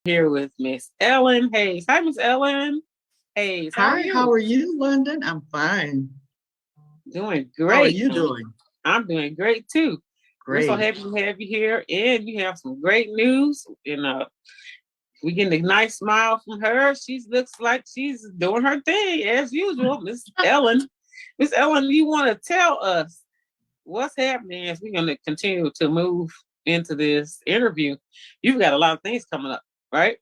Here with Miss Ellen Hayes. Hi, Miss Ellen Hayes. How are Hi, how you? are you, London? I'm fine. Doing How are great. you doing? I'm doing great too. We're so Great. happy to have you here, and you have some great news. And we getting a nice smile from her. She looks like she's doing her thing as usual. Miss Ellen. Miss Ellen, you want to tell us what's happening as we're going to continue to move into this interview? You've got a lot of things coming up, right?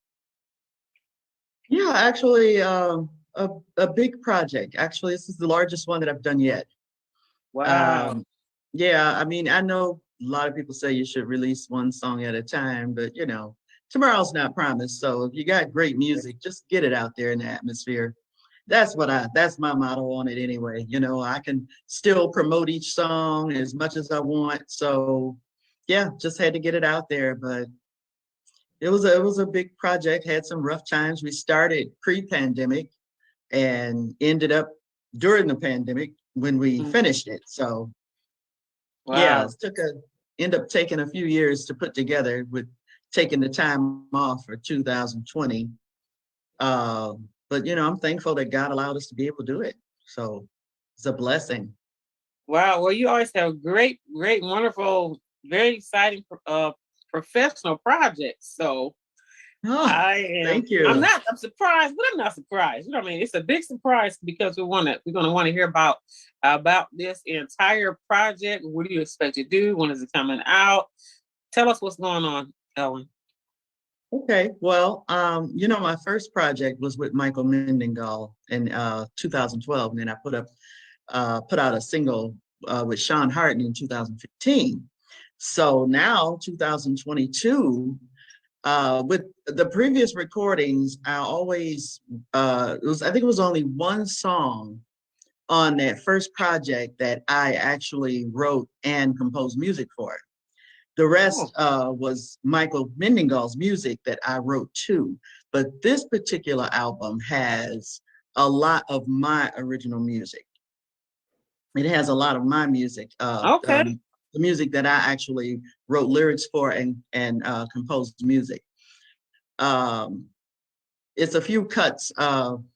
Yeah, actually, a big project. Actually, this is the largest one that I've done yet. Wow. Um, yeah, I mean, I know a lot of people say you should release one song at a time, but tomorrow's not promised. So if you got great music, just get it out there in the atmosphere. That's my motto on it anyway. I can still promote each song as much as I want. So yeah, just had to get it out there. But it was a big project, had some rough times. We started pre-pandemic and ended up during the pandemic when we Mm. finished it. So yeah, Wow. end up taking a few years to put together with taking the time off for 2020. But I'm thankful that God allowed us to be able to do it. So it's a blessing. Wow. Well, you always have great, wonderful, very exciting professional projects. So Oh, thank you. I'm surprised, but I'm not surprised. You know what I mean? It's a big surprise because we're going to want to hear about this entire project. What do you expect to do? When is it coming out? Tell us what's going on, Ellen. Okay, well, my first project was with Michael Mendengal in 2012, and then I put out a single with Sean Harden in 2015. So now 2022, with the previous recordings, I think it was only one song on that first project that I actually wrote and composed music for. The Oh, rest was Michael Mendengal's music that I wrote too. But this particular album has a lot of my original music. It has a lot of my music, okay. the music that I actually wrote lyrics for and composed music. Um, it's a few cuts, one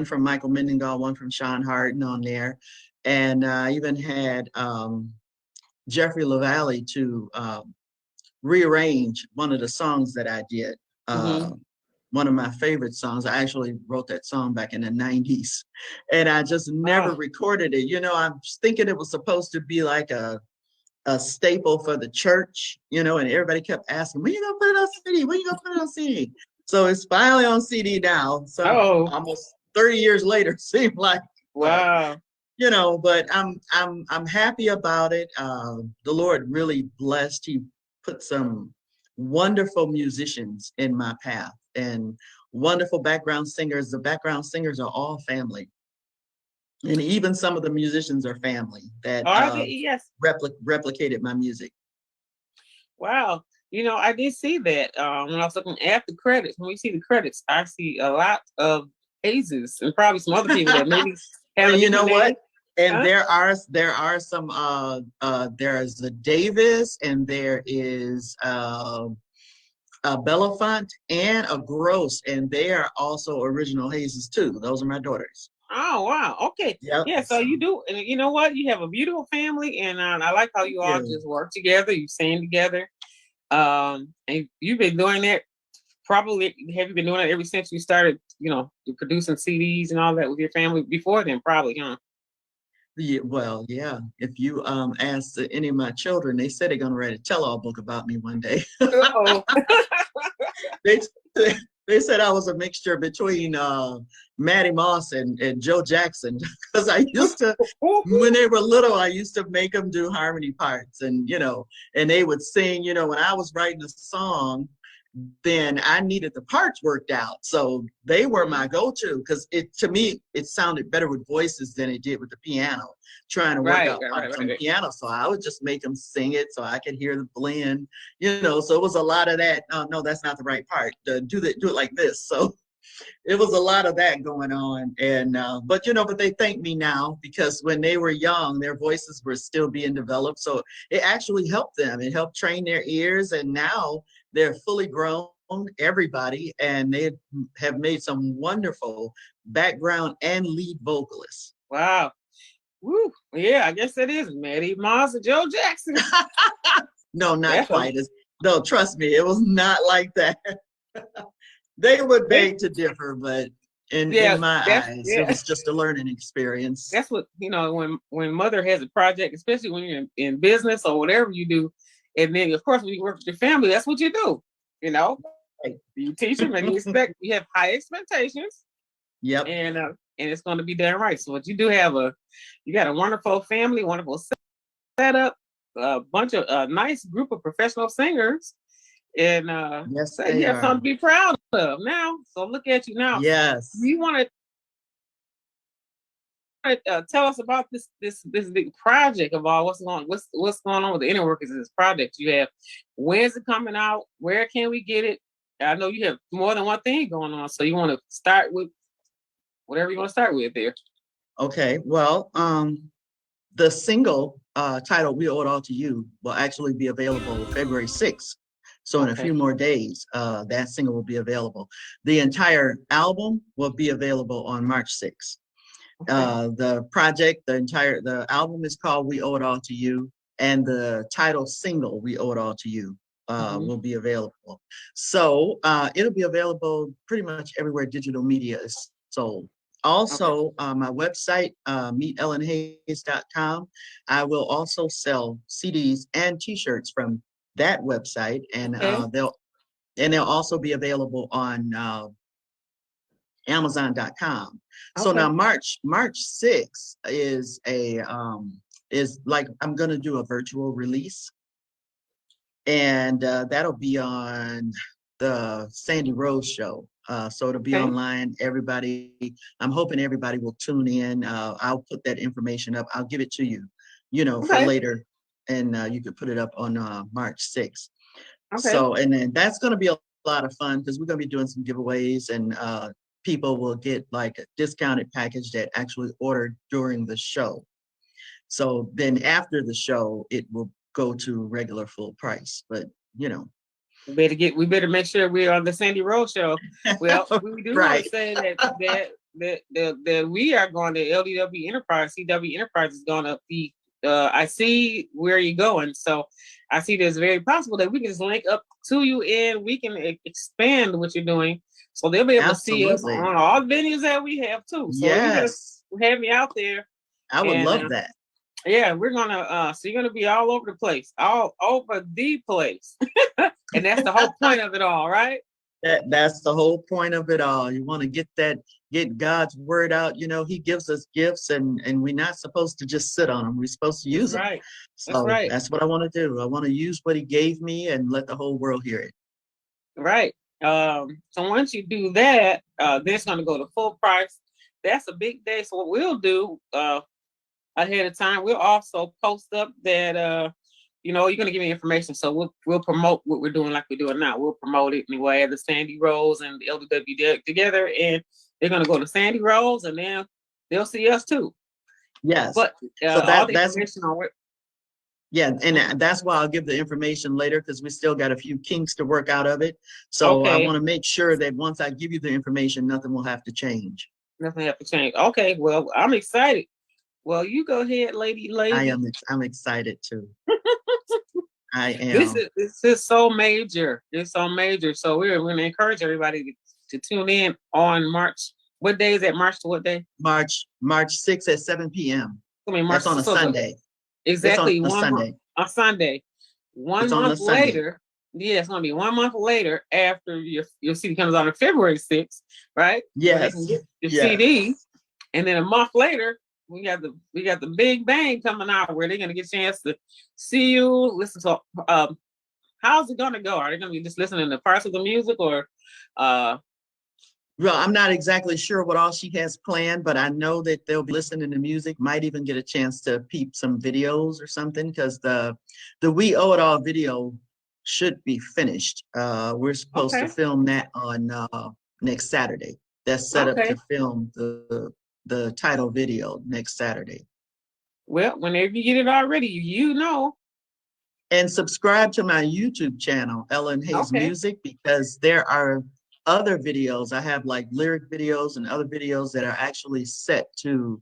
from Michael Mendengal, one from Sean Harden on there, and I even had Jeffrey LaValle to rearrange one of the songs that I did. Uh, Mm-hmm. One of my favorite songs. I actually wrote that song back in the 90s and I just never Oh, recorded it. I'm just thinking it was supposed to be like a staple for the church, and everybody kept asking, when you gonna put it on CD? When you gonna put it on CD? So it's finally on CD now. So oh, almost 30 years later, seemed like, but wow. but I'm happy about it. The Lord really blessed. He put some wonderful musicians in my path and wonderful background singers. The background singers are all family, and even some of the musicians are family that Are they? Yes. replicated my music. Wow. I did see that when I was looking at the credits. When we see the credits, I see a lot of Hazes and probably some other people that maybe have Well, a you different know name. what? And Huh? there are some there's a Davis and there is a Belafont and a Gross, and they are also original Hazes too. Those are my daughters. Oh, wow. Okay. Yep. Yeah. So you So do, and you know what? You have a beautiful family, and I like how thank you all you. just work together. You sing together. And you've been doing that. Probably have you been doing it ever since you started? Producing CDs and all that with your family before then, probably, huh? Yeah, well, yeah. If you ask any of my children, they said they're gonna write a tell-all book about me one day. Oh. they they said I was a mixture between Matty Moss and Joe Jackson because I used to when they were little I used to make them do harmony parts and they would sing when I was writing a song then I needed the parts worked out. So they were my go-to because to me it sounded better with voices than it did with the piano, trying to work Right, out right, right, parts on right, the right. piano. So I would just make them sing it so I could hear the blend. So it was a lot of that. Oh, no, that's not the right part. Do it like this. So it was a lot of that going on. And but they thank me now because when they were young, their voices were still being developed. So it actually helped them. It helped train their ears, and now they're fully grown. everybody, and they have made some wonderful background and lead vocalists. Wow. Woo. Yeah, I guess that is Maddie Moss and Joe Jackson. No, not That's quite. No, trust me, it was not like that. They would beg to differ, but in my eyes, it was just a learning experience. That's what, when mother has a project, especially when you're in business or whatever you do, and then of course when you work with your family, that's what you do. You teach them, and you have high expectations. Yep. And it's going to be done right. So what you do have you got a wonderful family, wonderful setup, a bunch of nice group of professional singers, and yes, you have something to be proud of now. So look at you now. Yes. You want to tell us about this big project of all what's going on with the Inner Workers in this project you have? When's it coming out? Where can we get it? I know you have more than one thing going on, so you want to start with whatever you want to start with there. Okay, well, the single titled "We Owe It All to You" will actually be available February 6th. So in a few more days, that single will be available. The entire album will be available on March 6th. The album is called "We Owe It All to You," and the title single "We Owe It All to You" will be available. So it'll be available pretty much everywhere digital media is sold. Also, my website, meetellenhayes.com, I will also sell CDs and T-shirts from that website, and they'll also be available on Amazon.com. So now March 6th is I'm going to do a virtual release, and that'll be on the Sandy Rose show. So it'll be online. I'm hoping everybody will tune in. I'll put that information up. I'll give it to you, for later, and you can put it up on March 6th. So, and then that's going to be a lot of fun because we're going to be doing some giveaways, and people will get like a discounted package that actually ordered during the show. So then after the show, it will go to regular full price, but we better make sure we're on the Sandy Rose show. Well, we do want to say that we are going to LDW Enterprise. CW Enterprise is going to be. I see where you're going, so I see there's very possible that we can just link up to you and we can expand what you're doing. So they'll be able to see us on all the venues that we have too. So yes, you have me out there. I would love that. Yeah, we're gonna so you're gonna be all over the place, all over the place. And that's the whole point of it all, right? That's the whole point of it all. You want to get God's word out. He gives us gifts, and we're not supposed to just sit on them. We're supposed to use them. Right. So that's what I want to do. I want to use what he gave me and let the whole world hear it. Right. So once you do that, then it's going to go to full price. That's a big day. So what we'll do ahead of time, we'll also post up that you're going to give me information. So we'll promote what we're doing like we're doing now. We'll promote it anyway. The Sandy Rose and the LDW together, and they're going to go to Sandy Rose, and then they'll see us too. Yes. But so all the information on it. Yeah, and that's why I'll give the information later because we still got a few kinks to work out of it. So I want to make sure that once I give you the information, nothing will have to change. Nothing have to change. Okay, well, I'm excited. Well, you go ahead, lady. I'm excited too. I am. This is so major. It's so major. So we're going to encourage everybody to tune in on March. What day is that? March to what day? March 6th at 7 p.m. That's on a Sunday. Exactly. On Sunday. 1 month later. Yeah, it's going to be 1 month later after your CD comes out on February 6th, right? Yes. So get your CD, and then a month later, we got the big bang coming out where they're going to get a chance to see you, listen to. How's it going to go? Are they going to be just listening to parts of the music, or? Well, I'm not exactly sure what all she has planned, but I know that they'll be listening to music, might even get a chance to peep some videos or something, because the We Owe It All video should be finished. We're supposed to film that on next Saturday. That's set up to film the title video next Saturday. Well, whenever you get it already, And subscribe to my YouTube channel, Ellen Hayes Okay. Music, because there are other videos. I have like lyric videos and other videos that are actually set to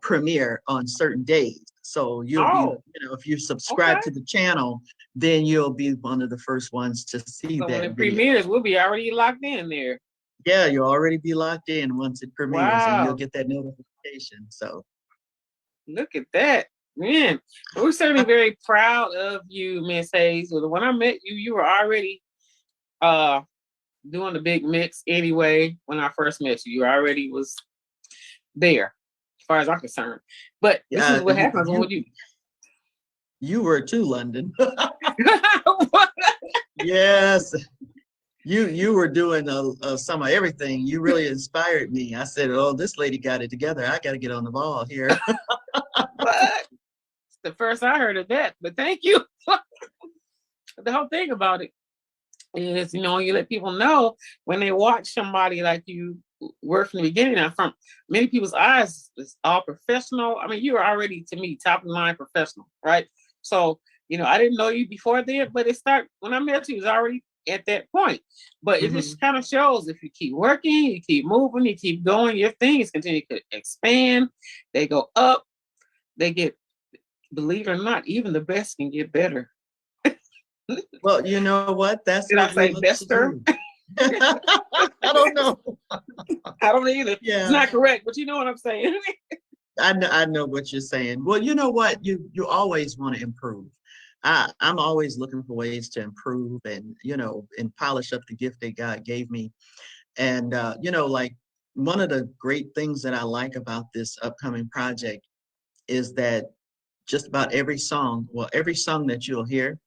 premiere on certain days. So you'll be, Oh, if you okay. subscribe to the channel, then you'll be one of the first ones to see So when that it video. premieres, we'll be already locked in there. Yeah, you'll already be locked in once it premieres and you'll Wow. get that notification. So Look at that. Man, we're certainly very proud of you, Miss Hayes. Well, when I met you, you were already uh doing the big mix anyway. When I first met you, you already was there, as far as I'm concerned. But this is yeah, what happens when you you were too, London. Yes, you were doing some of everything. You really inspired me. I said, "Oh, this lady got it together. I got to get on the ball here." What? It's the first I heard of that, but thank you. The whole thing about it is, you let people know when they watch somebody like you work from the beginning. Now, from many people's eyes, it's all professional. I mean, you were already, to me, top of the line professional, right? So, I didn't know you before then, but when I met you, it was already at that point. But it Mhm. just kind of shows if you keep working, you keep moving, you keep going, your things continue to expand. They go up, they get, believe it or not, even the best can get better. Well, you know what? That's Did I what we say look to bester? do. I don't know. I don't either. It's Yeah, not correct, but you know what I'm saying. I know what you're saying. Well, you know what? You always want to improve. I'm always looking for ways to improve and and polish up the gift that God gave me. And like one of the great things that I like about this upcoming project is that just about every song that you'll hear,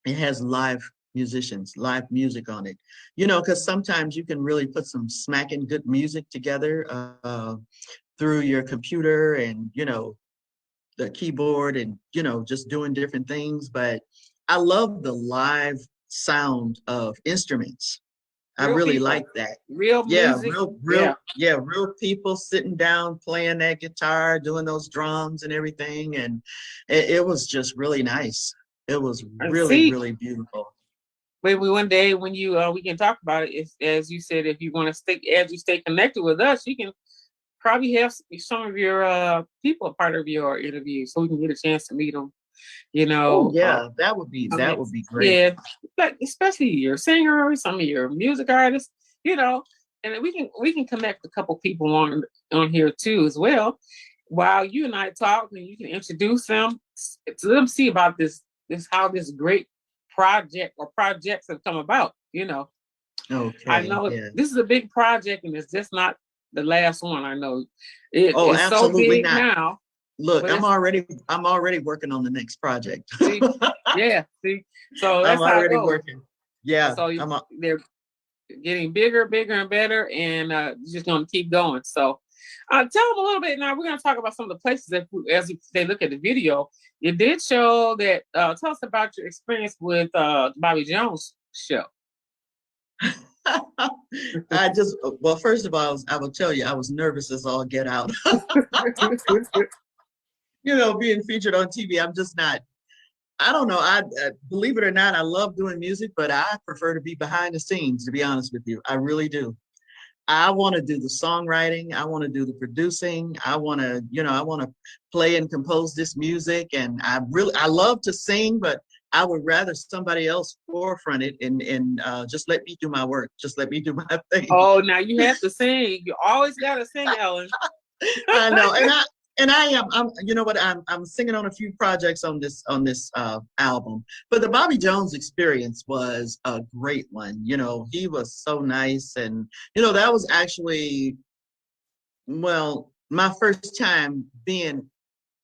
it has live musicians, live music on it. Because sometimes you can really put some smacking good music together through your computer and the keyboard and just doing different things. But I love the live sound of instruments. I Real really people, like that. real Yeah, music. real, Yeah. yeah, real people sitting down playing that guitar, doing those drums and everything. And it was just really nice. It was And really, see, really beautiful. maybe one day when we can talk about it. If, as you said, if you want to stay connected with us, you can probably have some of your people a part of your interview, so we can get a chance to meet them. You Oh know, yeah, that would be great. yeah, like especially your singers, some of your music artists. You know, and we can connect a couple people on here too as well. While you and I talk, and you can introduce them to them, see about this how this great project or projects have come about. I Okay, know yeah. this is a big project, and it's just not the last one. I know Oh, it's so absolutely big not. now, Look, but I'm it's already I'm already working on the next project. see, yeah, see, so I'm that's how it already goes. working. Yeah, So they're getting bigger, bigger and better, and just going to keep going. So, tell them a little bit now. We're going to talk about some of the places that, as they look at the video, it did show that. Tell us about your experience with Bobby Jones show. well, first of all, I will tell you, I was nervous as all get out. Being featured on TV, I'm just not. I don't know. I believe it or not, I love doing music, but I prefer to be behind the scenes. To be honest with you, I really do. I want to do the songwriting. I want to do the producing. I want to play and compose this music. And I love to sing, but I would rather somebody else forefront it and just let me do my work. Just let me do my thing. Oh, now you have to sing. You always got to sing, Ellen. I know, I'm you know what I'm singing on a few projects on this album, but the Bobby Jones experience was a great one. He was so nice, and that was actually, well, my first time being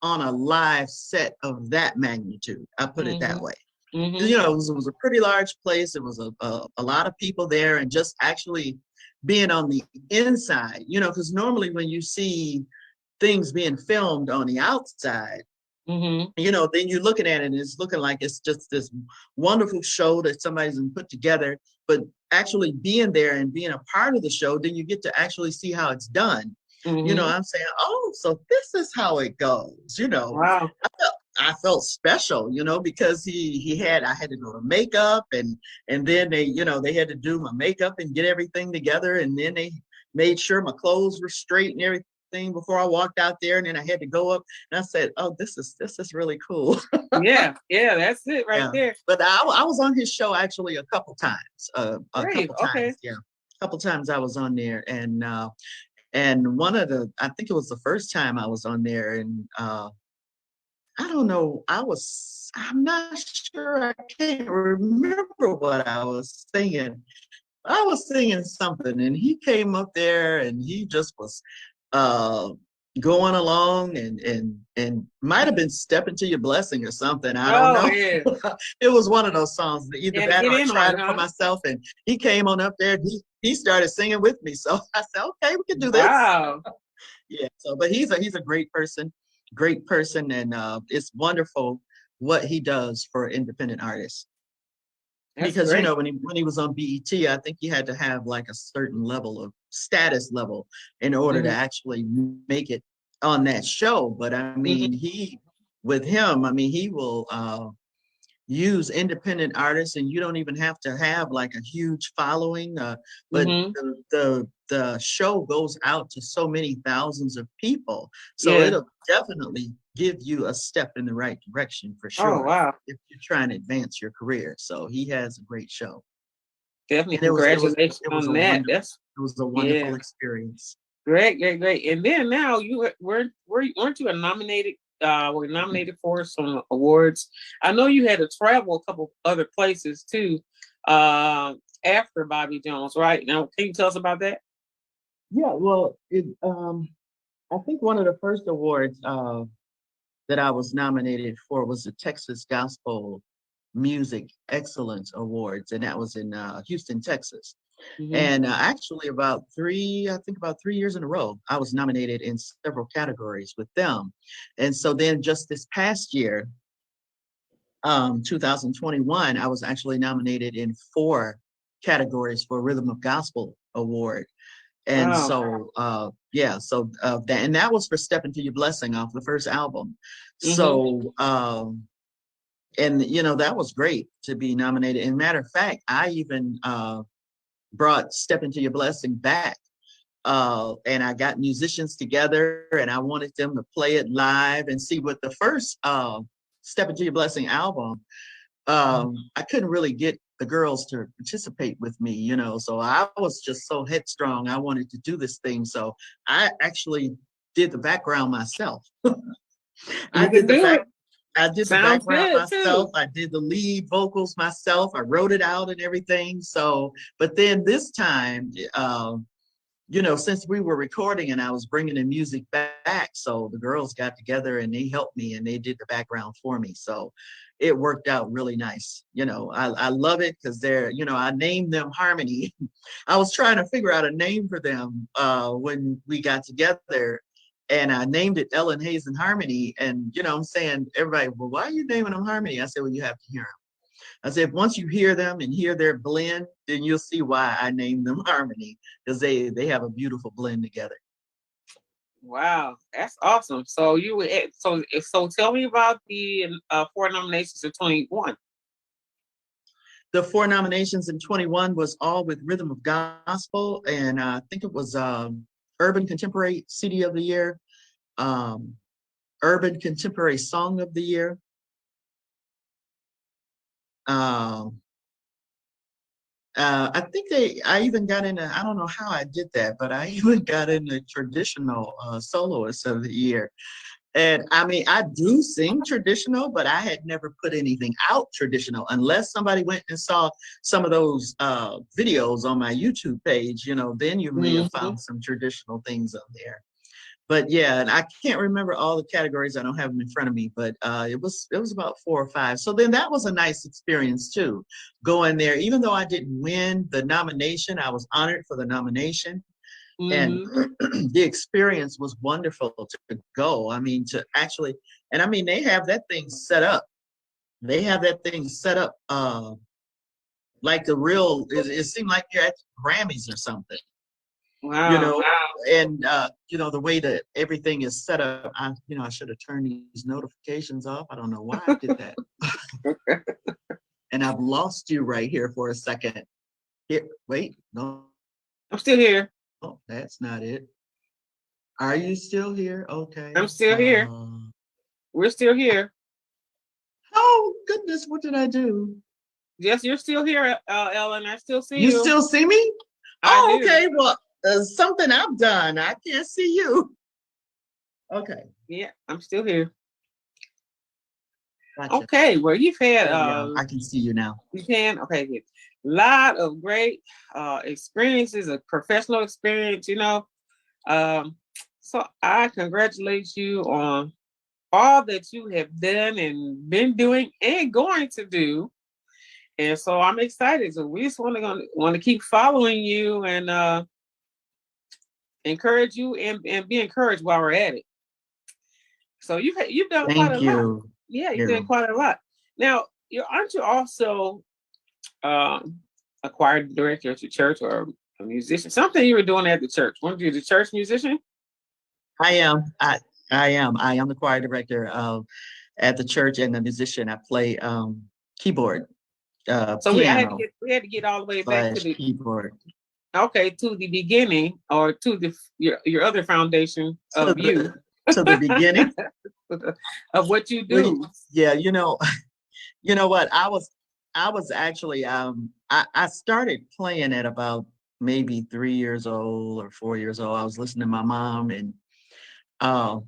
on a live set of that magnitude. I put it that Mm-hmm. way. Mm-hmm. It was a pretty large place. It was a lot of people there, and just actually being on the inside, because normally when you see things being filmed on the outside, Mm-hmm. then you're looking at it and it's looking like it's just this wonderful show that somebody's put together. But actually being there and being a part of the show, then you get to actually see how it's done. Mm-hmm. I'm saying, oh, so this is how it goes. Wow. I felt special, because I had to go to makeup, and then they had to do my makeup and get everything together, and then they made sure my clothes were straight and everything before I walked out there, and then I had to go up, and I said, "Oh, this is really cool." Yeah, yeah, that's it right Yeah, there. but I was on his show actually a couple times, Great. Okay. yeah, a couple times I was on there, and I think it was the first time I was on there, and I don't know. I'm not sure. I can't remember what I was singing. I was singing something, and he came up there, and he just was uh, going along, and might have been "Step Into Your Blessing" or something. I don't Oh know. yeah. It was one of those songs, either Yeah, to that get or "I in on Tried it, It for huh? Myself." And he came on up there, and he started singing with me. So I said, "Okay, we can do this." Wow. Yeah. So, but he's a great person, and it's wonderful what he does for independent artists. That's Because great. when he was on BET, I think you had to have like a certain level of status level in order to Hmm. actually make it on that show. But I mean, Hmm. he will use independent artists, and you don't even have to have like a huge following, but Hmm. the show goes out to so many thousands of people, so Yeah. it'll definitely give you a step in the right direction for Oh sure wow. if you're trying to advance your career. So he has a great show, Definitely and it was it was congratulations it was on a that. wonderful That's it was a wonderful yeah. experience. Great, great, great. And then now weren't you were nominated for some awards? I know you had to travel a couple other places too, after Bobby Jones, right? Now can you tell us about that? Yeah, well, I think one of the first awards that I was nominated for was the Texas Gospel Music Excellence Awards, and that was in Houston, Texas. Hmm. And actually, I think about 3 years in a row, I was nominated in several categories with them. And so then just this past year, 2021, I was actually nominated in four categories for Rhythm of Gospel Award. And Wow. so, yeah, so that was for Step Into Your Blessing off the first album. Hmm. So, and that was great to be nominated. And matter of fact, I even brought Step Into Your Blessing back. And I got musicians together, and I wanted them to play it live and see what the first Step Into Your Blessing album. I couldn't really get the girls to participate with me, so I was just so headstrong. I wanted to do this thing. So I actually did the background myself. I You could did the do back it. I did the Sounds background good myself. too. I did the lead vocals myself. I wrote it out and everything. So, but then this time, since we were recording and I was bringing the music back, so the girls got together and they helped me and they did the background for me. So it worked out really nice. I love it because I named them Harmony. I was trying to figure out a name for them when we got together. And I named it Ellen Hayes and Harmony. And, I'm saying, everybody, well, why are you naming them Harmony? I said, well, you have to hear them. I said, once you hear them and hear their blend, then you'll see why I named them Harmony, because they have a beautiful blend together. Wow, that's awesome. So so tell me about the four nominations of 21. The four nominations in 21 was all with Rhythm of Gospel, and I think it was Urban Contemporary CD of the Year, um, Urban Contemporary Song of the Year. Um, I think I even got in, I don't know how I did that, but I even got in the traditional soloist of the year. And I mean, I do sing traditional, but I had never put anything out traditional unless somebody went and saw some of those videos on my YouTube page, then you may have Hmm. found some traditional things on there. But yeah, and I can't remember all the categories. I don't have them in front of me, but it was about four or five. So then that was a nice experience too, going there. Even though I didn't win the nomination, I was honored for the nomination, and Hmm. the experience was wonderful to go. I mean, to actually, and I mean, they have that thing set up. They have that thing set up like the real. It seemed like you're at the Grammys or something. you Wow. know, and the way that everything is set up, I should have turned these notifications off. I don't know why I did that. And I've lost you right here for a second. Here, wait, no, I'm still here. that's not it. Are you still here? I'm Okay. still here. We're still here. Oh goodness, what did I do? Yes, you're still here, Ellen. I still see You you. still see me? I Oh, do. okay. Well, something I've done. I can't see you. Okay. Yeah, I'm still here. Gotcha. Okay, well, you've had There we are. I can see you now. you can okay, good. Lot of great experiences, a professional experience, Um, so I congratulate you on all that you have done and been doing and going to do. And so I'm excited. So we just want to keep following you and encourage you and be encouraged while we're at it. So you've done quite a Thank lot. you. Yeah, you've done quite a lot. Now, aren't you also um, a choir director at your church or a musician? Something you were doing at the church. Weren't you the church musician? I am. I am. I am the choir director at the church and the musician. I play keyboard, So piano we had to get all the way back to slash the keyboard. okay to the beginning or to your other foundation To of you the beginning. of what you Well, do. yeah, you know what? I was actually I started playing at about maybe 3 years old or 4 years old. I was listening to my mom and uh,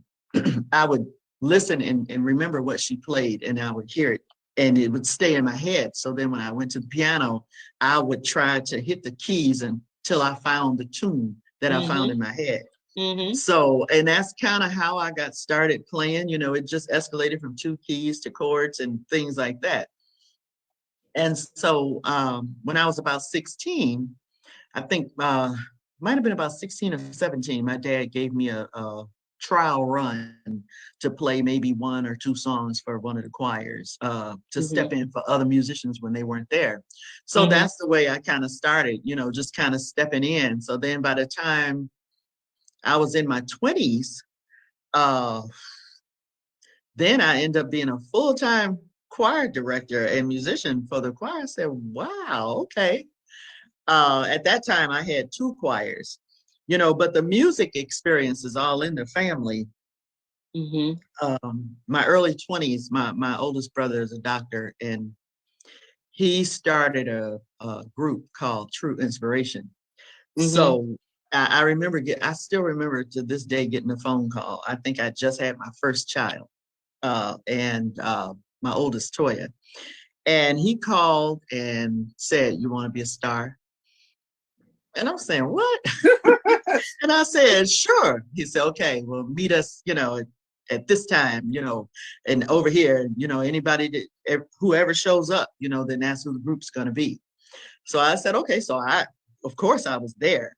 I would listen and remember what she played and I would hear it and it would stay in my head. So then when I went to the piano, I would try to hit the keys until I found the tune that I found in my head. Mm-hmm. So, and that's kind of how I got started playing. It just escalated from two keys to chords and things like that. And so when I was about 16, I think might have been about 16 or 17, my dad gave me a trial run to play maybe one or two songs for one of the choirs to Mm-hmm. step in for other musicians when they weren't there. So Mm-hmm. that's the way I kind of started, just kind of stepping in. So then by the time I was in my 20s, uh, then I ended up being a full-time choir director and musician for the choir. I said, wow, okay. At that time, I had two choirs, but the music experience is all in the family. Mm-hmm. My early 20s, my oldest brother is a doctor, and he started a group called True Inspiration. Mm-hmm. So I still remember to this day getting a phone call. I think I just had my first child, and my oldest, Toya. And he called and said, "You want to be a star?" And I'm saying, "What?" And I said, "Sure." He said, "Okay, well, meet us, at this time, and over here, anybody whoever shows up, then that's who the group's going to be." So I said, "Okay." So of course, I was there.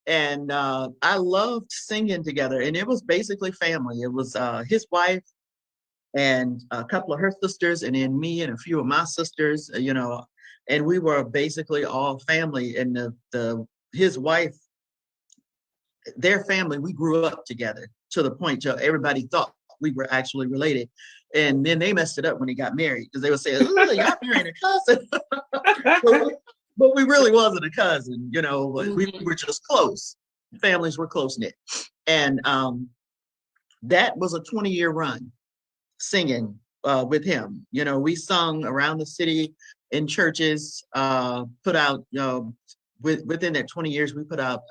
And I loved singing together. And it was basically family. It was his wife and a couple of her sisters, and then me and a few of my sisters, and we were basically all family. And his wife, their family, we grew up together to the point that everybody thought we were actually related. And then they messed it up when they got married because they would say, "Oh, y'all marrying a cousin." but we really wasn't a cousin, we were just close. Families were close knit. And that was a 20-year run singing with him. We sung around the city in churches, put out, within that 20 years, we put out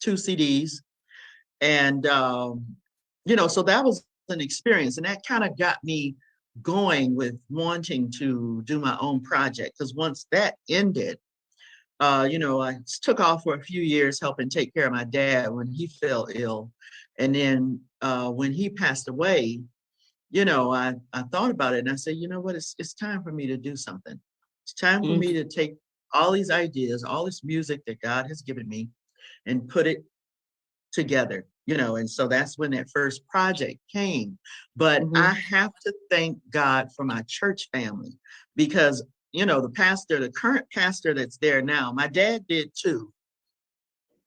2 CDs. And, so that was an experience. And that kind of got me going with wanting to do my own project. Because once that ended, I took off for a few years helping take care of my dad when he fell ill. And then when he passed away, I thought about it and I said, you know what, it's time for me to do something. It's time for me to take all these ideas, all this music that God has given me and put it together, and so that's when that first project came. But I have to thank God for my church family because, the current pastor that's there now, my dad did too.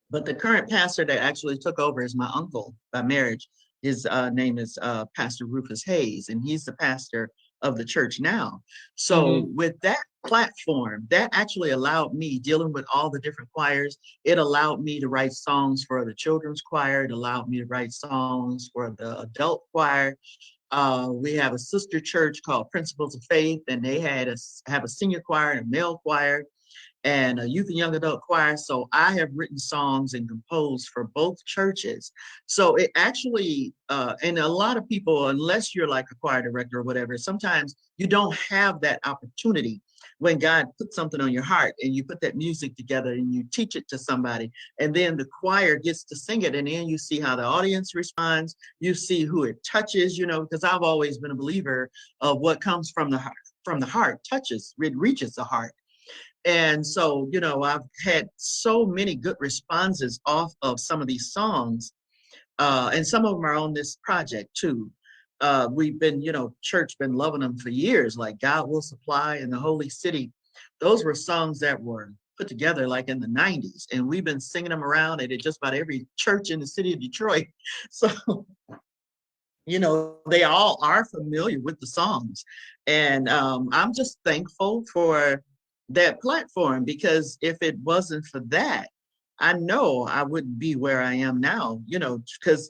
But the current pastor that actually took over is my uncle by marriage. His name is Pastor Rufus Hayes, and he's the pastor of the church now. So Mm-hmm. with that platform, that actually allowed me dealing with all the different choirs. It allowed me to write songs for the children's choir. It allowed me to write songs for the adult choir. We have a sister church called Principles of Faith, and they have a senior choir and a male choir and a youth and young adult choir. So I have written songs and composed for both churches. So it actually, and a lot of people, unless you're like a choir director or whatever, sometimes you don't have that opportunity when God puts something on your heart and you put that music together and you teach it to somebody, and then the choir gets to sing it, and then you see how the audience responds, you see who it touches, because I've always been a believer of what comes from the heart touches, it reaches the heart. And so, I've had so many good responses off of some of these songs, and some of them are on this project too. We've been, church been loving them for years, like God Will Supply and The Holy City. Those were songs that were put together like in the 90s, and we've been singing them around at just about every church in the city of Detroit. So, they all are familiar with the songs. And I'm just thankful for that platform, because if it wasn't for that, I know I wouldn't be where I am now, because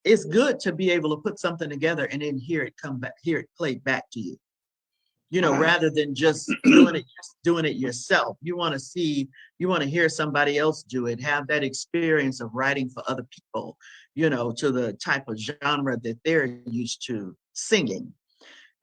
it's good to be able to put something together and then hear it played back to you, Right. rather than just doing it yourself. You want to hear somebody else do it, have that experience of writing for other people, to the type of genre that they're used to singing,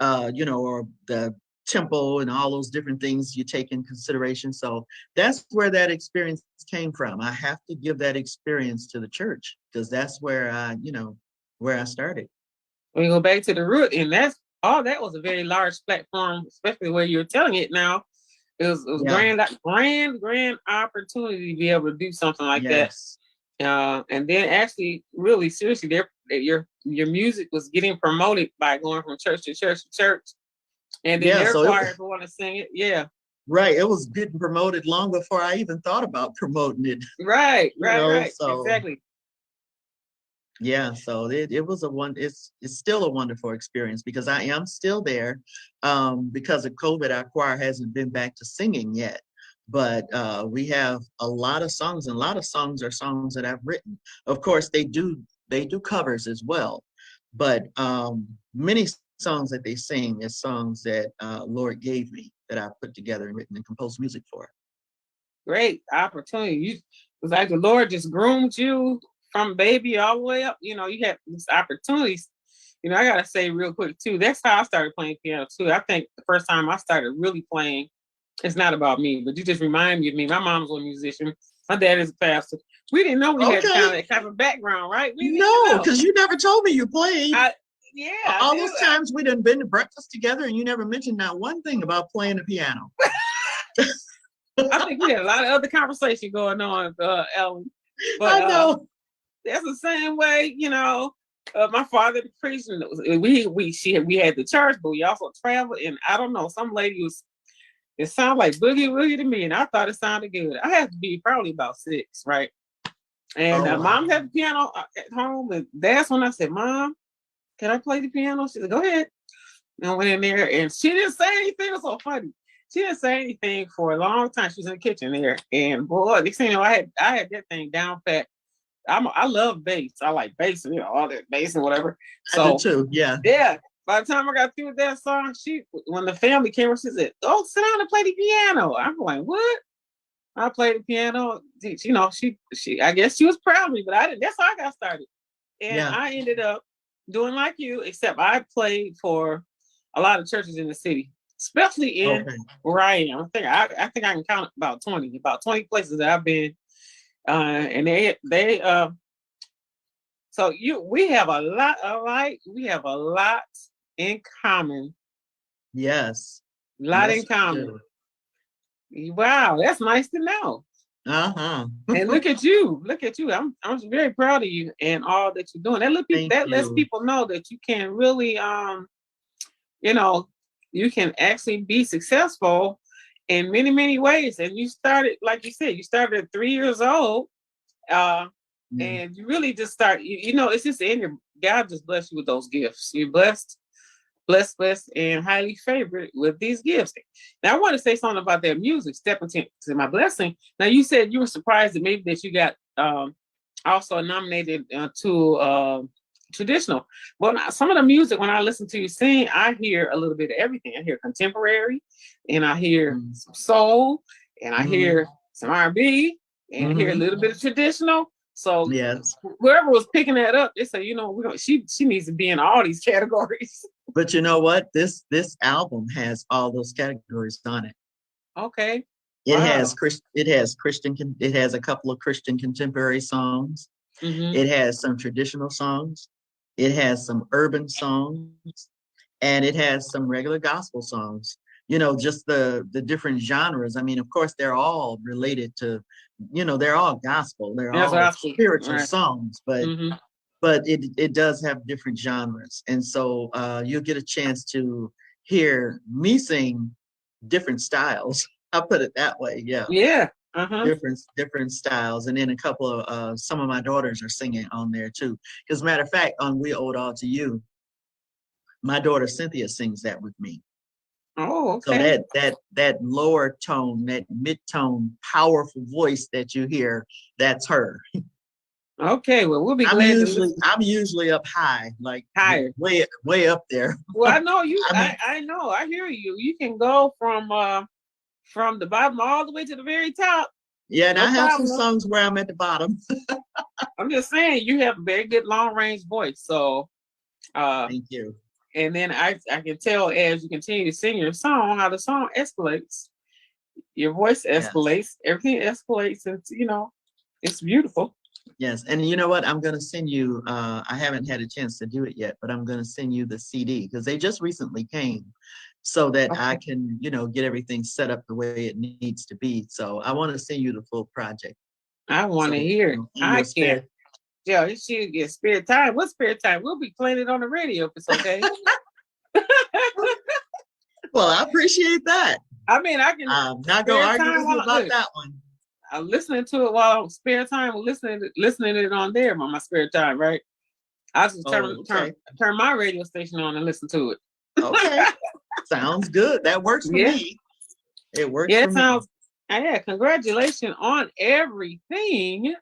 or the tempo and all those different things you take in consideration. So that's where that experience came from. I have to give that experience to the church, because that's where I started. We go back to the root, and that was a very large platform, especially where you're telling it now. It was Yeah. grand opportunity to be able to do something like that. Yes. And then actually, really seriously, your music was getting promoted by going from church to church to church, and then Yeah. their So choirs want to sing it. Yeah, right. It was getting promoted long before I even thought about promoting it, right, so exactly. yeah, so it was it's still a wonderful experience, because I am still there. Because of COVID, our choir hasn't been back to singing yet. But we have a lot of songs, and a lot of songs are songs that I've written. Of course, they do covers as well. But many songs that they sing is songs that Lord gave me, that I put together and written and composed music for. Great opportunity. It was like the Lord just groomed you from baby all the way up. You had these opportunities. I gotta say real quick too. That's how I started playing piano too. I think the first time I started really playing, it's not about me, but you just remind me of me. My mom's a musician. My dad is a pastor. We didn't know we had Okay. that kind of background, right? We didn't even No, know. because you never told me you played. I Yeah, I All do. those times we done been to breakfast together, and you never mentioned not one thing about playing the piano. I think we had a lot of other conversation going on, Ellen. But I know. that's the same way, my father the priest, and we had the church, but we also traveled. And I don't know, some lady was. It sounded like boogie woogie to me, and I thought it sounded good. I had to be probably about 6, right? And Oh wow. mom had the piano at home, and that's when I said, "Mom, can I play the piano?" She said, "Go ahead." And I went in there, and she didn't say anything. It was so funny. She didn't say anything for a long time. She was in the kitchen there, and boy, next thing you know, I had that thing down pat. I love bass. I like bass, and all that bass and whatever. I do So too. Yeah. yeah. By the time I got through with that song, when the family came over, she said, "Oh, sit down and play the piano." I'm like, "What?" I played the piano. She I guess she was proud of me, but I didn't. That's how I got started. And Yeah. I ended up doing like you, except I played for a lot of churches in the city, especially in Okay. where I am. I think I can count about 20 places that I've been. And they so we have a lot alike. We have a lot in common. Yes. Lot in Yes, we common. do. Wow, that's nice to know. Uh-huh. And look at you. Look at you. I'm very proud of you and all that you're doing. Thank That lets you. people know that you can really you know, you can actually be successful in many, many ways. And you started, like you said, you started at 3 years old. Uh, Mm. and you really just start, you know, it's just in your, God just bless you with those gifts. You're blessed, and highly favored with these gifts. Now, I want to say something about that music, stepping to my blessing. Now, you said you were surprised that maybe that you got also nominated to traditional. Well, now, some of the music, when I listen to you sing, I hear a little bit of everything. I hear contemporary, and I hear some soul, and I hear some R&B, and I hear a little bit of traditional. So Yes. whoever was picking that up, they say, you know, she needs to be in all these categories. But you know what? This album has all those categories on it. Okay. It Wow. has Christian. It has a couple of Christian contemporary songs. Mm-hmm. It has some traditional songs. It has some urban songs, and it has some regular gospel songs. You know, just the different genres. I mean, of course, they're all related to, you know, they're all gospel. They're That's what all I see. spiritual Right. songs, but Mm-hmm. it does have different genres, and so you'll get a chance to hear me sing different styles. I'll put it that way. Yeah, Yeah. Uh-huh. different styles, and then a couple of some of my daughters are singing on there too. As a matter of fact, on "We Owe It All to You," my daughter Cynthia sings that with me. Oh, So okay. that lower tone, that mid tone, powerful voice that you hear, that's her. Okay. Well, we'll be glad to listen I'm usually up high, like higher. way up there. Well, I know you. I mean, I know. I hear you. You can go from the bottom all the way to the very top. yeah, and No I have some problem. songs where I'm at the bottom. I'm just saying you have a very good long range voice. So uh Thank you. and then I can tell as you continue to sing your song how the song escalates. Your voice Yes. escalates, everything escalates, and you know, it's beautiful. Yes. And you know what? I'm gonna send you I haven't had a chance to do it yet, but I'm gonna send you the CD because they just recently came so that I Okay. can, you know, get everything set up the way it needs to be. So I want to send you the full project. I want to So hear it. in I your can't. spare Yeah, it should get spare time. What spare time? We'll be playing it on the radio if it's okay. well, I appreciate that. I mean, I can I'm not gonna spare argue time with you while about look. that one. I'm listening to it while I'm spare time. Listening to it on there on my spare time, right? I just Okay. turn my radio station on and listen to it. Okay. Sounds good. That works for Yeah, me. It works yeah, for it me. sounds. Yeah, congratulations on everything.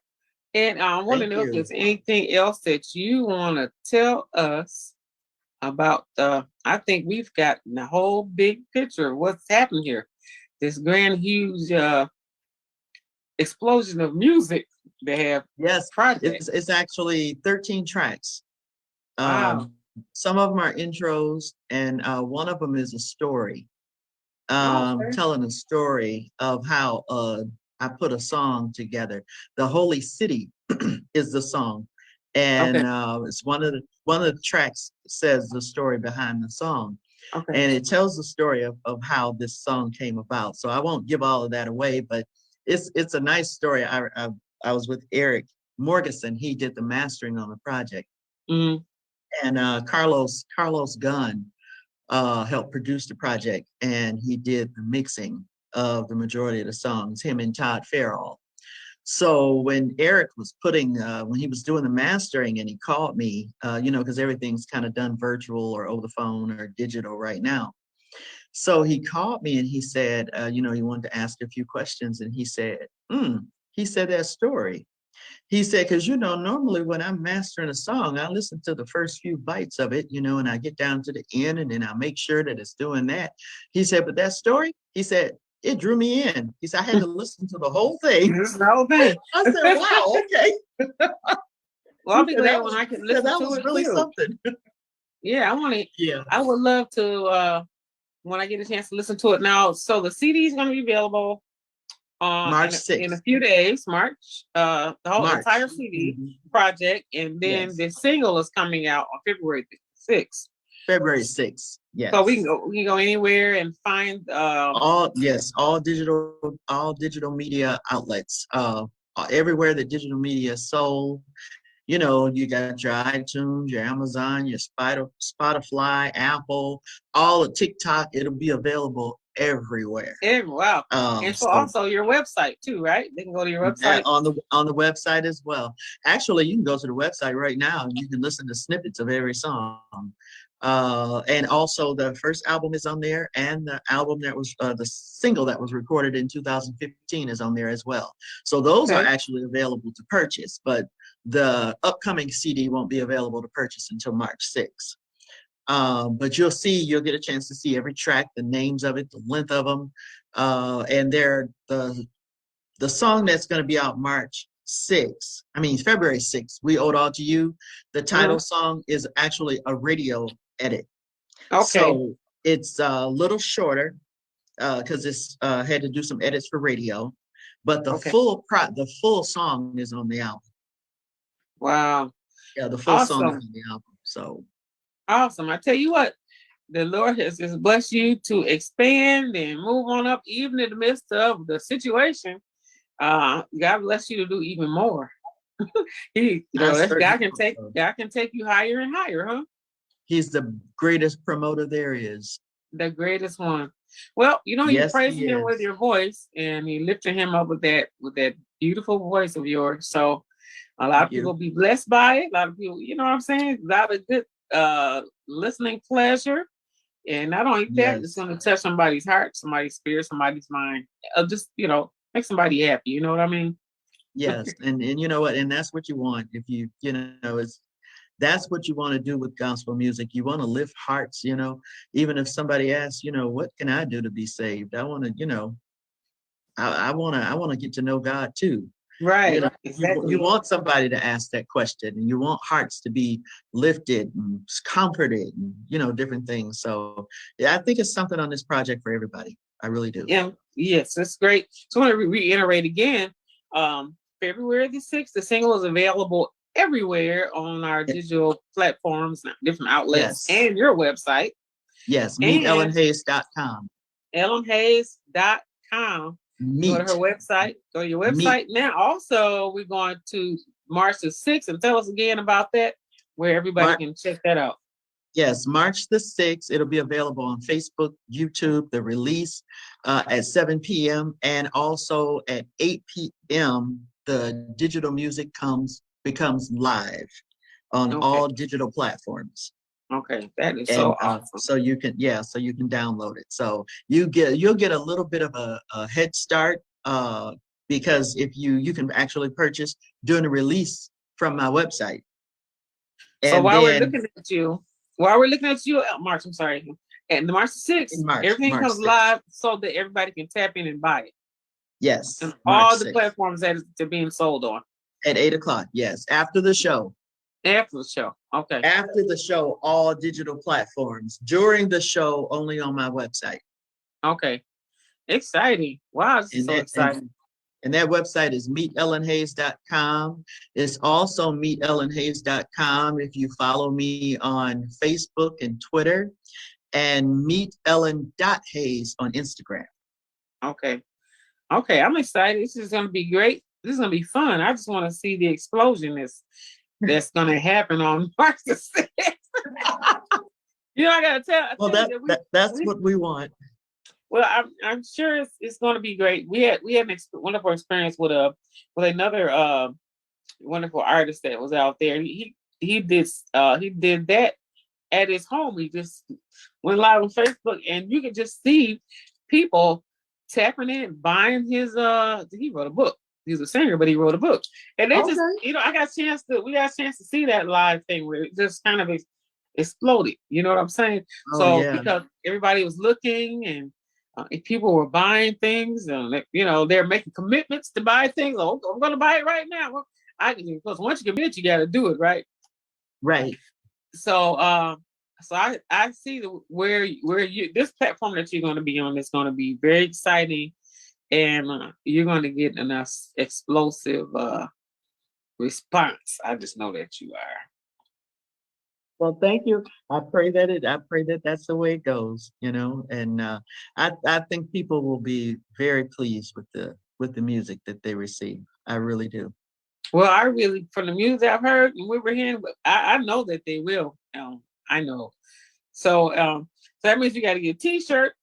And I want to Thank know if you. there's anything else that you want to tell us about. I think we've got the whole big picture of what's happened here. This grand, huge explosion of music they have Yes, project. it's actually 13 tracks. Wow. Some of them are intros, and one of them is a story, Okay. telling a story of how I put a song together. The Holy City is the song, Okay. and it's one of the tracks says the story behind the song, Okay. and it tells the story of how this song came about. So I won't give all of that away, but it's a nice story. I was with Eric Morgeson. He did the mastering on the project, Mm-hmm. and Carlos Gunn helped produce the project, and he did the mixing of the majority of the songs. Him and Todd Farrell. So when Eric was when he was doing the mastering, and he called me, you know, because everything's kind of done virtual or over the phone or digital right now. So he called me and he said, you know, he wanted to ask a few questions, and he said, he said that story. He said, because, you know, normally when I'm mastering a song, I listen to the first few bytes of it, you know, and I get down to the end, and then I make sure that it's doing that. He said, but that story, he said, it drew me in. He said, I had to listen to the whole thing. This is the whole thing. I said, wow, okay. Well, I'll be glad when I can He said, listen that to was it really too. something. Yeah, I want to. Yeah. I would love to when I get a chance to listen to it now. So the CD is going to be available March in a 6th. few days, March. The whole entire March. CD Mhm. project, and then Yes. the single is coming out on February 6th. February 6th. So Yes. we can go anywhere and find Yes, all digital media outlets. Everywhere that digital media is sold. You know, you got your iTunes, your Amazon, your Spotify, Apple, all of TikTok. It'll be available everywhere. Wow. And so So also your website too, right? They can go to your website. on the website as well. Actually, you can go to the website right now and you can listen to snippets of every song. And also the first album is on there, and the album that was the single that was recorded in 2015 is on there as well. So those are Okay. actually available to purchase, but the upcoming CD won't be available to purchase until March 6th. But you'll get a chance to see every track, the names of it, the length of them, and the song that's going to be out February 6th, We Owe It All to You. The title Mhm. song is actually a radio edit. Okay. So it's a little shorter because it's had to do some edits for radio, but Okay. the full song is on the album. Wow. Yeah, the full song is Awesome. on the album. So Awesome. I tell you what, the Lord has just blessed you to expand and move on up, even in the midst of the situation. God bless you to do even more. I That's certainly hope so. God can take you higher and higher, huh? He's the greatest promoter there is. The greatest one. Well, you Yes, praise he him with is. your voice, and you lifted him up with that beautiful voice of yours. So a lot Thank of people you. be blessed by it. A lot of people, you know what I'm saying? A lot of good listening pleasure. And not only that, it's Yes. going to touch somebody's heart, somebody's spirit, somebody's mind. Just, make somebody happy. You know what I mean? Yes. And you know what? And that's what you want. If it's that's what you want to do with gospel music. You want to lift hearts, even if somebody asks, what can I do to be saved? I want to, I want to get to know God too. Right. You Exactly. want somebody to ask that question, and you want hearts to be lifted and comforted, and different things. So yeah, I think it's something on this project for everybody. I really do. Yeah. Yes, that's great. So I want to reiterate again. February the 6th, the single is available everywhere on our digital platforms, different outlets, Yes, and your website. yes. And MeetEllenHayes.com. ellenhayes.com. Go to her Meet, website. Go to your meet. website. Now, also, we're going to March the 6th, and tell us again about that, where everybody Mar- can check that out. yes, March the 6th. It'll be available on Facebook, YouTube, the release at 7 p.m. and also at 8 p.m. The digital music becomes live on Okay. all digital platforms. Okay. That is And so awesome. so you can download it. So you'll get a little bit of a head start because if you can actually purchase during the release from my website. So And then while we're looking at you, March, I'm sorry, and March 6th, in everything March comes 6th. live so that everybody can tap in and buy it. And Yes, March all the 6th platforms that they're being sold on at 8 o'clock. Yes, after the show. after the show. Okay. After the show, all digital platforms. During the show, only on my website. Okay. Exciting. Wow, this is And so that and exciting. And that website is meetellenhayes.com. It's also meetellenhayes.com if you follow me on Facebook and Twitter, and meetellen.hayes on Instagram. Okay. Okay. I'm excited. This is gonna be great. This is gonna be fun. I just want to see the explosion that's gonna happen on March the 6th. I gotta Well, tell you that that's we what we want. well, I'm sure it's going to be great. We had an wonderful experience with another wonderful artist that was out there. He did that at his home. He just went live on Facebook, and you could just see people tapping in, buying his. He wrote a book. He's a singer, but he wrote a book, and they just Okay. I got a chance to we got a chance to see that live thing where it just kind of exploded. You know what I'm saying? Oh So yeah. because everybody was looking and if people were buying things, and they're making commitments to buy things. Oh, I'm going to buy it right now. Well, because once you commit, you got to do it, right? Right. So, I see where you this platform that you're going to be on is going to be very exciting, and you're going to get an explosive response. I just know that you are. Well, thank you. I pray that that's the way it goes, and I think people will be very pleased with the music that they receive. I really do. Well, I really, from the music I've heard and we were hearing, I know that they will. I know. So that means you got to get a T-shirt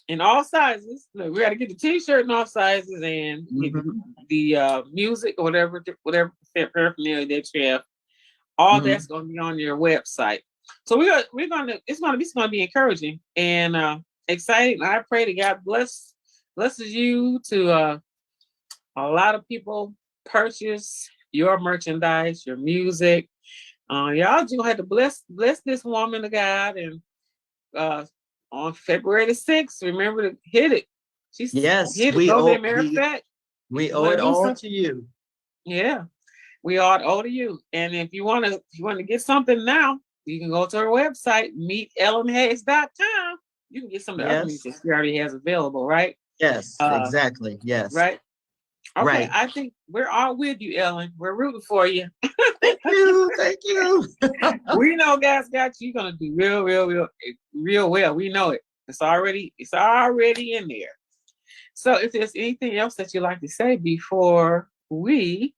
in all sizes. Look, we got to get the T-shirt in all sizes and get Hmm. the music or whatever paraphernalia that you have. All Hmm. that's going to be on your website. So we're gonna it's gonna be encouraging and exciting. I pray that God blesses you to a lot of people purchase your merchandise, your music. Y'all just gonna have to bless this woman of God and uh, on February the 6th. Remember to hit it. She's Yes, hit it. Go there. Matter of fact, if we you owe want it to do all something, to you. yeah, we all owe to you. And if you want to get something now, you can go to our website, meetellenhayes.com. You can get some of the other Yes, music she already has available, right? yes, Uh, exactly. Yes, right. Okay, right. I think we're all with you, Ellen. We're rooting for you. Thank you, thank you. We know God's got you. You're gonna do real well. We know it. It's already in there. So if there's anything else that you'd like to say before we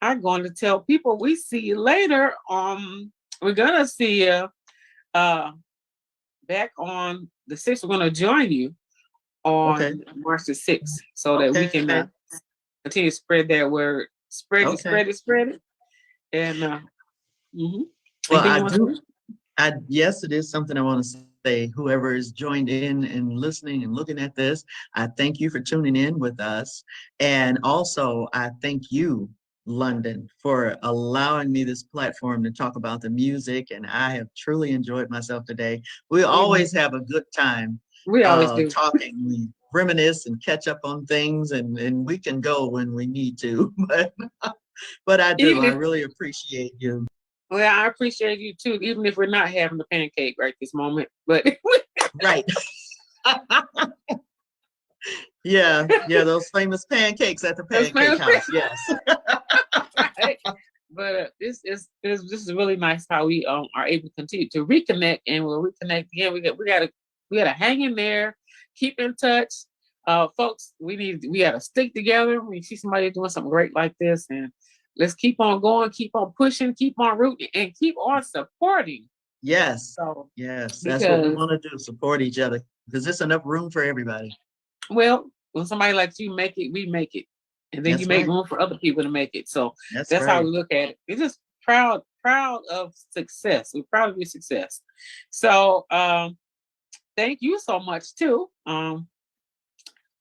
are going to tell people we see you later. We're gonna see you uh back on the 6th. We're gonna join you Okay, on March the 6th so that we okay, can continue to spread that word. Spread it, okay. spread it, spread it. And mhm. Well, Anything I you want to do. say? Yes, it is something I want to say. Whoever is joined in and listening and looking at this, I thank you for tuning in with us. And also, I thank you, London, for allowing me this platform to talk about the music. And I have truly enjoyed myself today. We We always have a good time we always do. talking. We reminisce and catch up on things, and we can go when we need to. But I do. Even I if really appreciate you. Well, I appreciate you too, even if we're not having the pancake right this moment. But Right. Yeah, yeah, those famous pancakes at the that's Pancake my House. Yes. right. But this is really nice how we are able to continue to reconnect, and we'll reconnect again. We gotta hang in there, keep in touch, folks. We gotta stick together. We see somebody doing something great like this, and let's keep on going, keep on pushing, keep on rooting, and keep on supporting. Yes. So Yes. That's what we because want to do, support each other because there's enough room for everybody. Well, when somebody like you make it, we make it. And then you That's make right. room for other people to make it. So That's that's how we right. look at it. We're just proud of success. We're proud of your success. So thank you so much too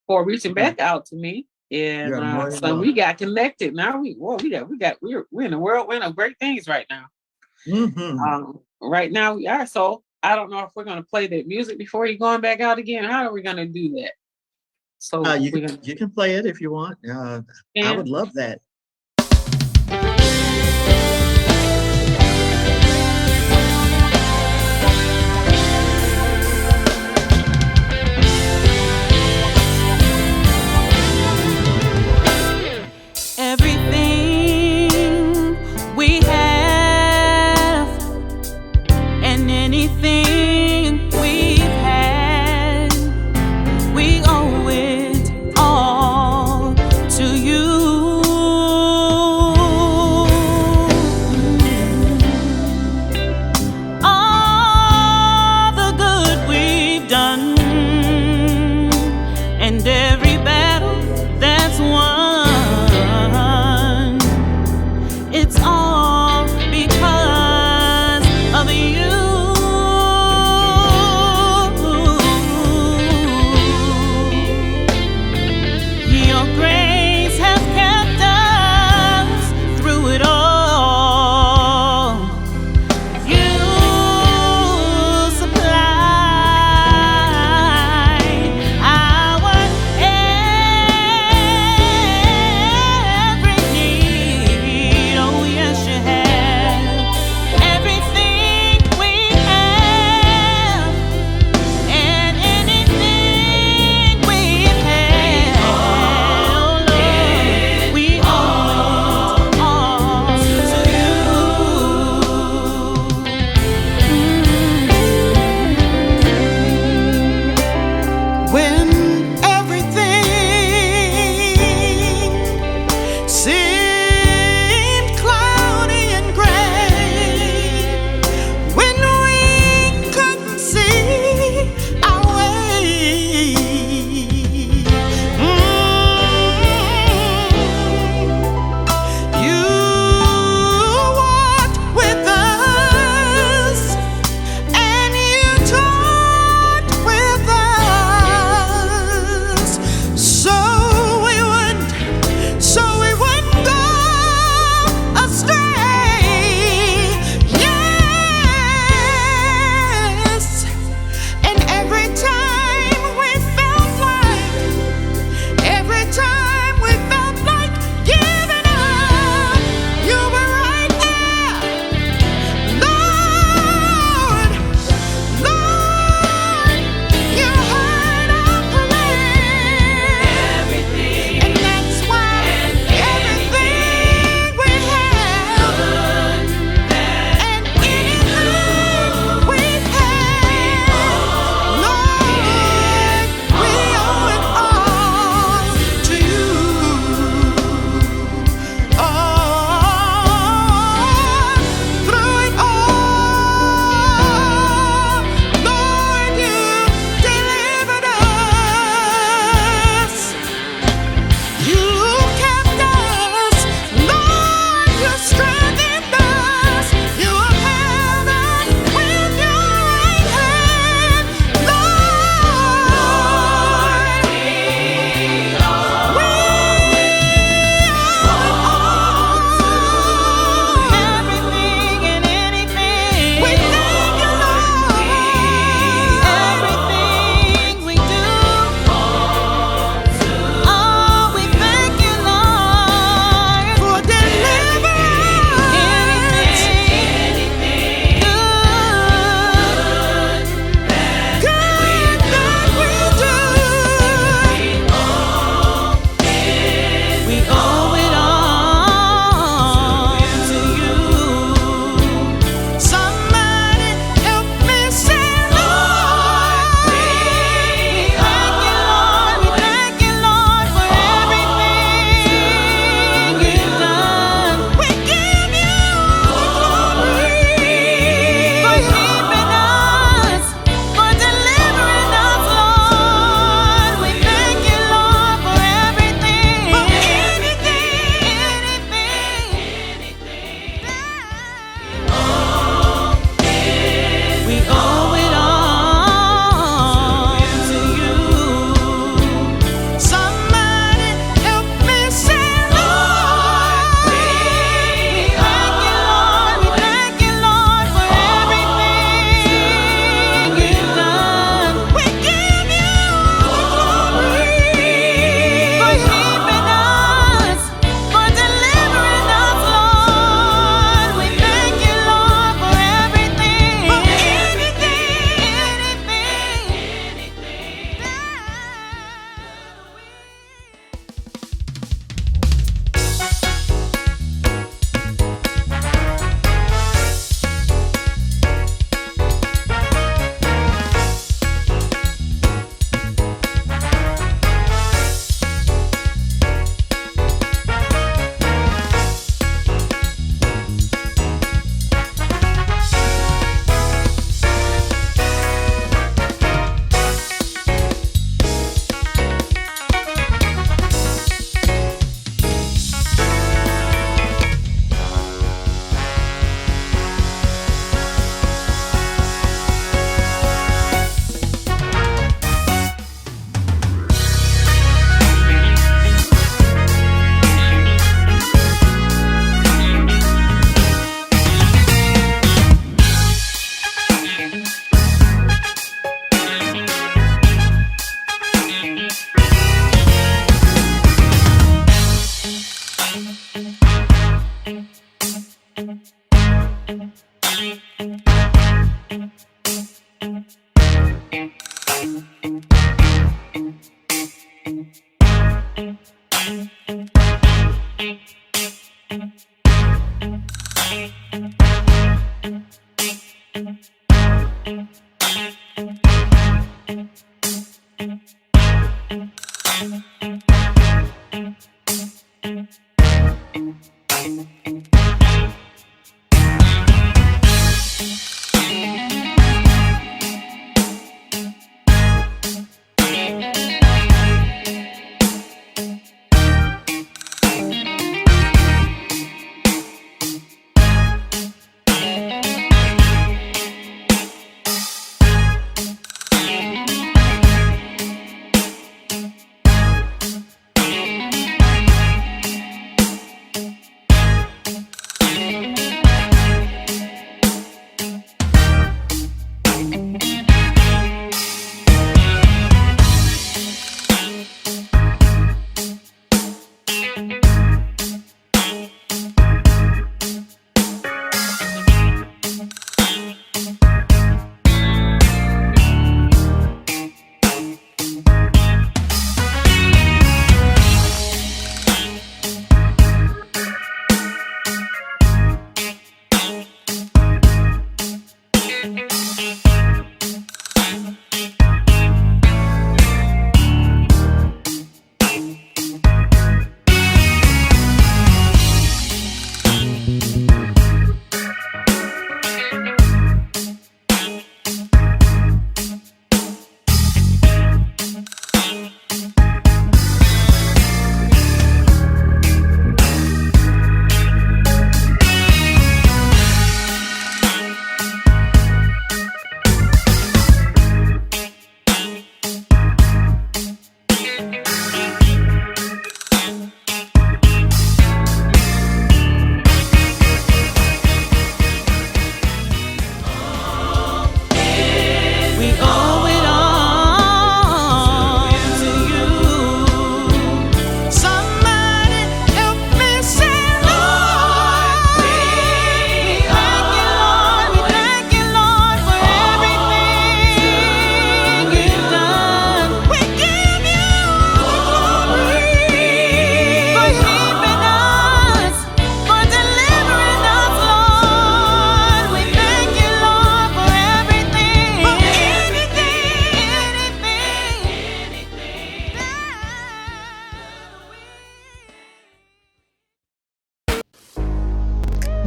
for reaching You're, back out to me. And you're more than so we welcome. got connected. Now we're in the whirlwind of great things right now. Hmm. Right now we are. So I don't know if we're gonna play that music before you going back out again. How are we gonna do that? So we're gonna You can play it if you want. I and would love that. Everything we have and anything we've had, we owe it all to you.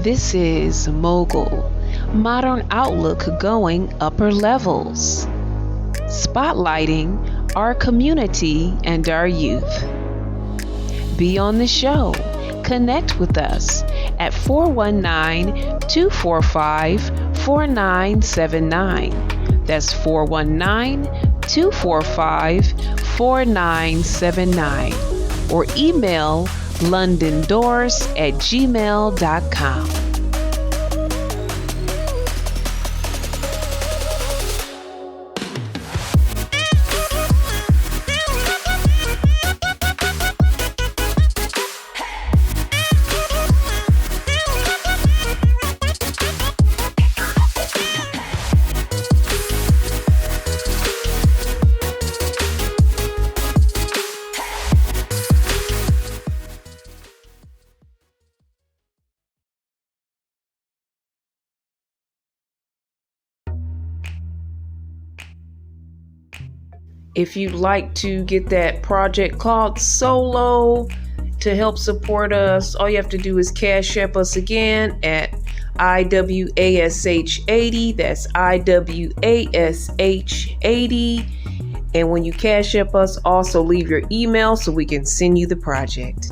This is Mogul, modern outlook going upper levels, spotlighting our community and our youth. Be on the show. Connect with us at 419-245-4979. That's 419-245-4979. Or email londondoors@gmail.com. If you'd like to get that project called Solo to help support us, all you have to do is Cash App us again at IWASH80. That's IWASH80. And when you Cash App us, also leave your email so we can send you the project.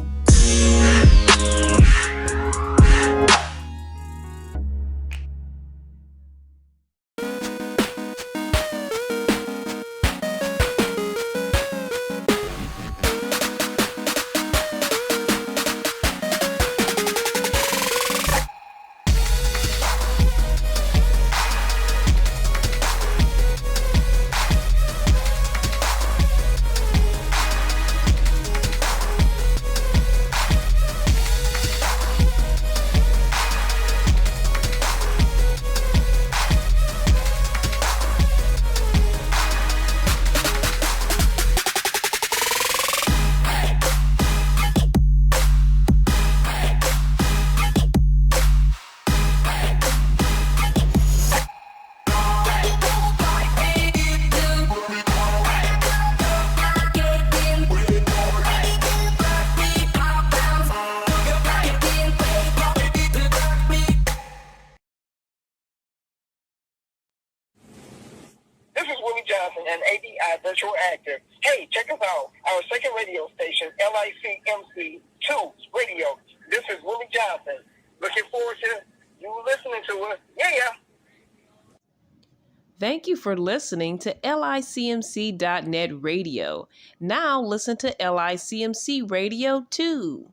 Johnson, an ADI virtual actor. Hey, check us out. Our second radio station, LICMC2 Radio. This is Willie Johnson. Looking forward to you listening to us. Yeah. Thank you for listening to LICMC.net radio. Now listen to LICMC Radio 2.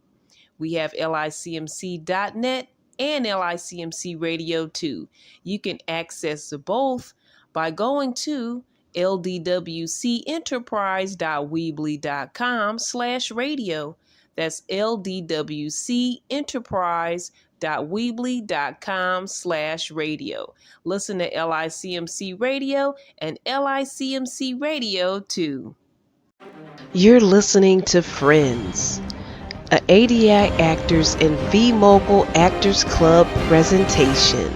We have LICMC.net and LICMC Radio 2. You can access both by going to ldwcenterprise.weebly.com/radio. That's ldwcenterprise.weebly.com/radio. Listen to LICMC Radio and LICMC Radio 2. You're listening to Friends, a ADI Actors and V-Mogul Actors Club presentation.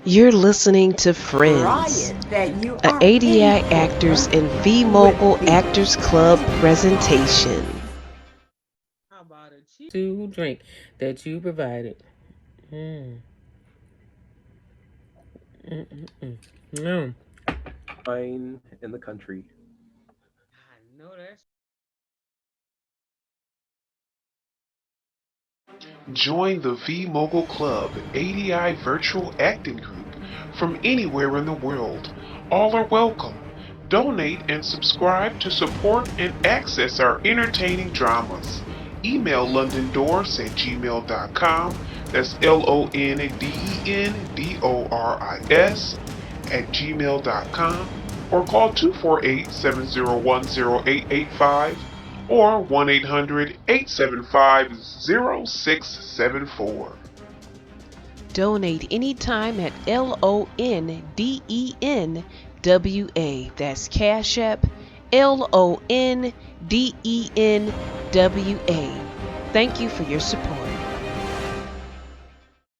You're listening to Friends, a ADI Actors and V-Mogul Actors Club presentation. How about a cheap drink that you provided? No. Fine in the country. I know that's. Join the V-Mogul Club ADI virtual acting group from anywhere in the world. All are welcome. Donate and subscribe to support and access our entertaining dramas. Email londondoris@gmail.com. That's LONDENDORIS@gmail.com, or call 248-701-0885 or 1-800-875-0674. Donate anytime at LONDENWA. That's Cash App, LONDENWA. Thank you for your support.